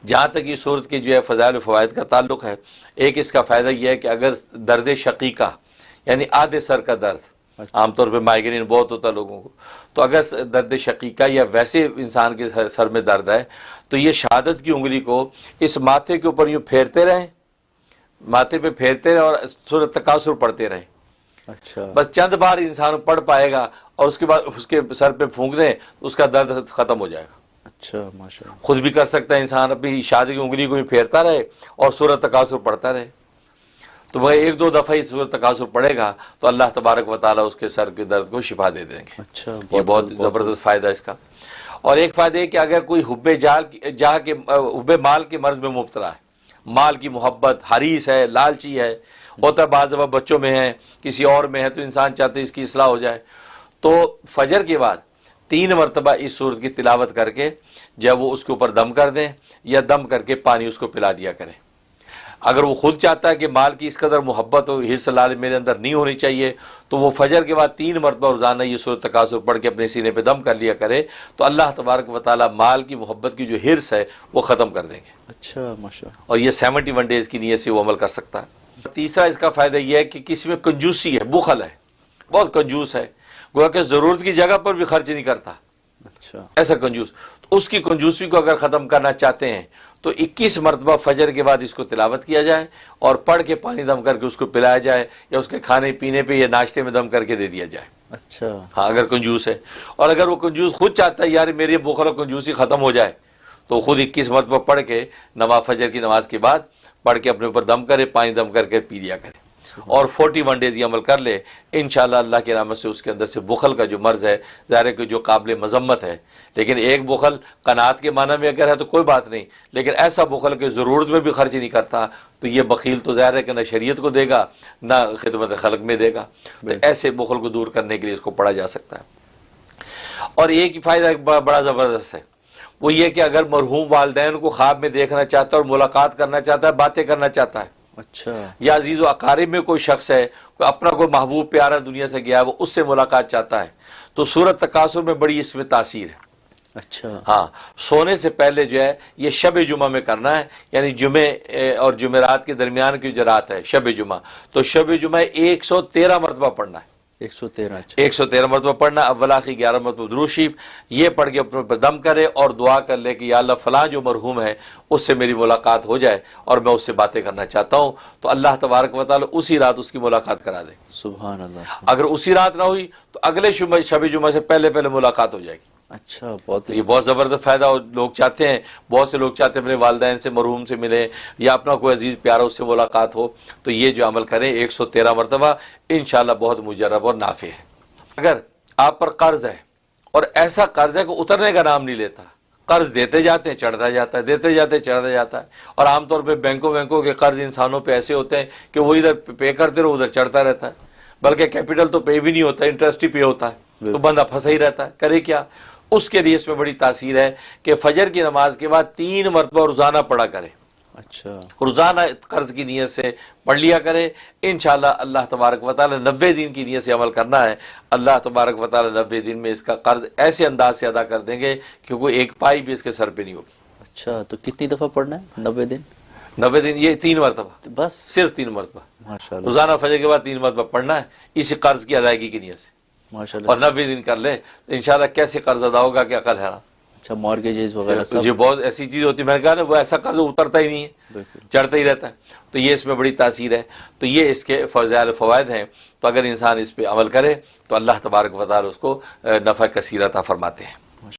جہاں تک یہ صورت کی جو ہے فضائل و فوائد کا تعلق ہے، ایک اس کا فائدہ یہ ہے کہ اگر درد شقیقہ یعنی آدھے سر کا درد، عام طور پہ مائیگرین بہت ہوتا ہے لوگوں کو، تو اگر درد شقیقہ یا ویسے انسان کے سر میں درد ہے تو یہ شہادت کی انگلی کو اس ماتھے کے اوپر یوں پھیرتے رہیں، ماتھے پہ پھیرتے رہیں اور سورۃ تکاثر پڑھتے رہیں۔ اچھا بس چند بار انسان پڑھ پائے گا اور اس کے بعد اس کے سر پہ پھونک دیں تو اس کا درد ختم ہو جائے گا۔ اچھا ماشاء اللہ۔ خود بھی کر سکتا ہے انسان، اپنی شادی کی انگلی کو بھی پھیرتا رہے اور سورۃ تکاثر پڑھتا رہے، تو وہ ایک دو دفعہ ہی سورۃ تکاثر پڑھے گا تو اللہ تبارک و تعالیٰ اس کے سر کے درد کو شفا دے دیں گے۔ اچھا یہ بہت زبردست فائدہ ہے اس کا۔ اور ایک فائدہ ہے کہ اگر کوئی حب مال کے مرض میں مبتلا ہے، مال کی محبت، حریص ہے، لالچی ہے، ہوتا ہے بعض دفعہ بچوں میں ہے، کسی اور میں ہے، تو انسان چاہتے ہے اس کی اصلاح ہو جائے، تو فجر کے بعد 3 مرتبہ اس سورت کی تلاوت کر کے جب وہ اس کے اوپر دم کر دیں یا دم کر کے پانی اس کو پلا دیا کریں۔ اگر وہ خود چاہتا ہے کہ مال کی اس قدر محبت ہو، حرص لالچ میرے اندر نہیں ہونی چاہیے، تو وہ فجر کے بعد 3 مرتبہ روزانہ یہ سورۃ تکاثر پڑھ کے اپنے سینے پہ دم کر لیا کرے، تو اللہ تبارک و تعالیٰ مال کی محبت کی جو حرص ہے وہ ختم کر دیں گے۔ اچھا ماشاء اللہ۔ اور یہ 71 ڈیز کی نیت سے وہ عمل کر سکتا ہے۔ تیسرا اس کا فائدہ یہ ہے کہ کسی میں کنجوسی ہے، بخل ہے، بہت کنجوس ہے، گویا کہ ضرورت کی جگہ پر بھی خرچ نہیں کرتا، اچھا ایسا کنجوس، تو اس کی کنجوسی کو اگر ختم کرنا چاہتے ہیں تو 21 مرتبہ فجر کے بعد اس کو تلاوت کیا جائے اور پڑھ کے پانی دم کر کے اس کو پلایا جائے، یا اس کے کھانے پینے پہ یا ناشتے میں دم کر کے دے دیا جائے۔ اچھا ہاں اگر کنجوس ہے، اور اگر وہ کنجوس خود چاہتا ہے یار میری بخل اور کنجوسی ختم ہو جائے، تو خود 21 مرتبہ پڑھ کے نماز فجر کی نماز کے بعد پڑھ کے اپنے اوپر دم کرے، پانی دم کر کے پی لیا کرے، اور 41 ڈیز یہ عمل کر لے، انشاءاللہ اللہ کی رحمت سے اس کے اندر سے بخل کا جو مرض ہے، ظاہر ہے کہ جو قابل مذمت ہے، لیکن ایک بخل قناعت کے معنی میں اگر ہے تو کوئی بات نہیں، لیکن ایسا بخل کہ ضرورت میں بھی خرچ نہیں کرتا، تو یہ بخیل تو ظاہر ہے کہ نہ شریعت کو دے گا نہ خدمت خلق میں دے گا، تو ایسے بخل کو دور کرنے کے لیے اس کو پڑھا جا سکتا ہے۔ اور ایک فائدہ بڑا زبردست ہے، وہ یہ کہ اگر مرحوم والدین کو خواب میں دیکھنا چاہتا ہے اور ملاقات کرنا چاہتا ہے، باتیں کرنا چاہتا ہے، اچھا یا عزیز و اقارب میں کوئی شخص ہے، کوئی اپنا کوئی محبوب پیارا دنیا سے گیا ہے، وہ اس سے ملاقات چاہتا ہے، تو سورۃ تکاثر میں بڑی اس میں تاثیر ہے۔ اچھا ہاں سونے سے پہلے جو ہے یہ شب جمعہ میں کرنا ہے، یعنی جمعے اور جمعرات کے درمیان کی جو رات ہے شب جمعہ، تو شب جمعہ 113 مرتبہ پڑھنا ہے، 113 اچھا 113 مرتبہ پڑھنا، اول آخر 11 مرتبہ درود شریف، یہ پڑھ کے اپنے پر دم کرے اور دعا کر لے کہ یا اللہ فلاں جو مرحوم ہے اس سے میری ملاقات ہو جائے اور میں اس سے باتیں کرنا چاہتا ہوں، تو اللہ تبارک و تعالیٰ اسی رات اس کی ملاقات کرا دے۔ سبحان اللہ۔ اگر اسی رات نہ ہوئی تو اگلے شب جمعہ سے پہلے ملاقات ہو جائے گی۔ اچھا بہت تو یہ بہت زبردست فائدہ، اور لوگ چاہتے ہیں، بہت سے لوگ چاہتے ہیں اپنے والدین سے مرحوم سے ملیں یا اپنا کوئی عزیز پیارا اس سے ملاقات ہو، تو یہ جو عمل کریں 113 مرتبہ انشاءاللہ بہت مجرب اور نافع ہے۔ اگر آپ پر قرض ہے اور ایسا قرض ہے کہ اترنے کا نام نہیں لیتا، قرض دیتے جاتے ہیں چڑھتا جاتا ہے، دیتے جاتے ہیں چڑھتا جاتا ہے، اور عام طور پہ بینکوں کے قرض انسانوں پہ ایسے ہوتے ہیں کہ وہ ادھر پے کرتے رہو ادھر چڑھتا رہتا ہے، بلکہ کیپٹل تو پے بھی نہیں ہوتا، انٹرسٹ ہی پے ہوتا ہے، تو بندہ پھنسا ہی رہتا ہے، کرے کیا؟ اس کے لیے اس میں بڑی تاثیر ہے کہ فجر کی نماز کے بعد 3 مرتبہ روزانہ پڑھا کرے، اچھا روزانہ قرض کی نیت سے پڑھ لیا کرے، انشاءاللہ اللہ تبارک و تعالی 90 دن کی نیت سے عمل کرنا ہے، اللہ تبارک و تعالی 90 دن میں اس کا قرض ایسے انداز سے ادا کر دیں گے کہ کوئی ایک پائی بھی اس کے سر پہ نہیں ہوگی۔ اچھا تو کتنی دفعہ پڑھنا ہے 90 دن؟ 90 دن یہ 3 مرتبہ، بس صرف 3 مرتبہ ماشاءاللہ روزانہ فجر کے بعد 3 مرتبہ پڑھنا ہے اسی قرض کی ادائیگی کی نیت سے، ماشاءاللہ۔ اور 90 دن کر لے تو انشاءاللہ کیسے قرض ادا ہوگا کہ عقل حیران۔ اچھا مارگیجز وغیرہ سب؟ یہ بہت ایسی چیز ہوتی ہے، میں نے کہا نا وہ ایسا قرض اترتا ہی نہیں ہے، بالکل چڑھتا ہی رہتا ہے، تو یہ اس میں بڑی تاثیر ہے۔ تو یہ اس کے فضائل و فوائد ہیں، تو اگر انسان اس پہ عمل کرے تو اللہ تبارک و تعالی اس کو نفع کثیر عطا فرماتے ہیں۔